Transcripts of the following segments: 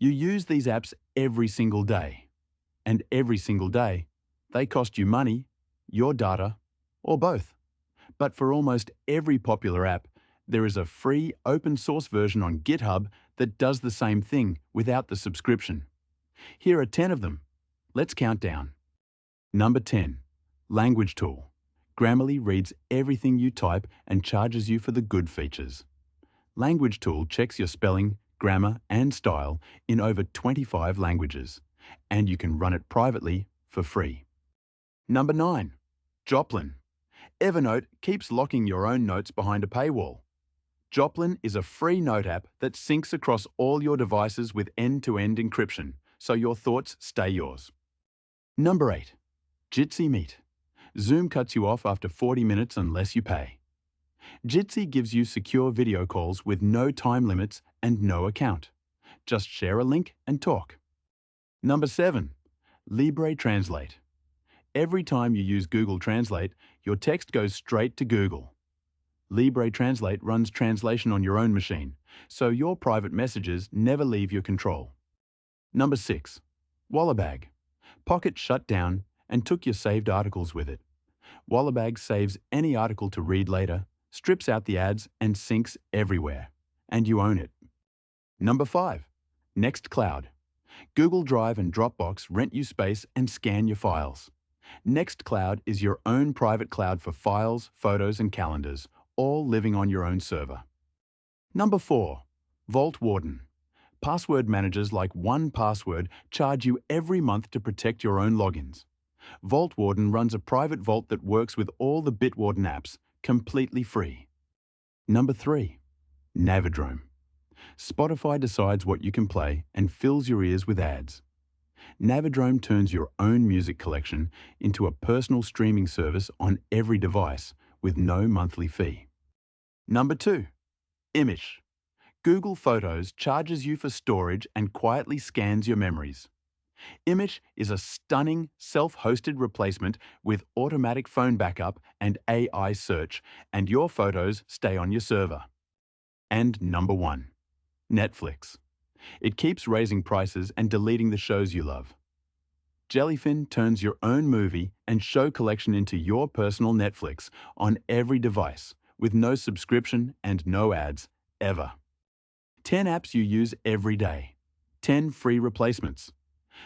You use these apps every single day. And every single day, they cost you money, your data, or both. But for almost every popular app, there is a free open source version on GitHub that does the same thing without the subscription. Here are 10 of them. Let's count down. Number 10. LanguageTool. Grammarly reads everything you type and charges you for the good features. LanguageTool checks your spelling, grammar, and style in over 25 languages, and you can run it privately for free. Number 9. Joplin. Evernote keeps locking your own notes behind a paywall. Joplin is a free note app that syncs across all your devices with end-to-end encryption, so your thoughts stay yours. Number 8. Jitsi Meet. Zoom cuts you off after 40 minutes unless you pay. Jitsi gives you secure video calls with no time limits and no account. Just share a link and talk. Number 7. LibreTranslate. Every time you use Google Translate, your text goes straight to Google. LibreTranslate runs translation on your own machine, so your private messages never leave your control. Number 6. Wallabag. Pocket shut down and took your saved articles with it. Wallabag saves any article to read later, strips out the ads, and syncs everywhere. And you own it. Number 5. Nextcloud. Google Drive and Dropbox rent you space and scan your files. Nextcloud is your own private cloud for files, photos, and calendars, all living on your own server. Number 4. Vaultwarden. Password managers like 1Password charge you every month to protect your own logins. Vaultwarden runs a private vault that works with all the Bitwarden apps, completely free. Number 3. Navidrome. Spotify decides what you can play and fills your ears with ads. Navidrome turns your own music collection into a personal streaming service on every device with no monthly fee. Number 2. Immich. Google Photos charges you for storage and quietly scans your memories. Immich is a stunning self-hosted replacement with automatic phone backup and AI search, and your photos stay on your server. And number 1. Netflix. It keeps raising prices and deleting the shows you love. Jellyfin turns your own movie and show collection into your personal Netflix on every device, with no subscription and no ads, ever. 10 apps you use every day. 10 free replacements.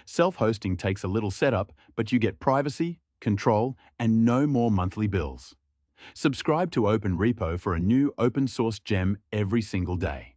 Self-hosting takes a little setup, but you get privacy, control, and no more monthly bills. Subscribe to OpenRepo for a new open source gem every single day.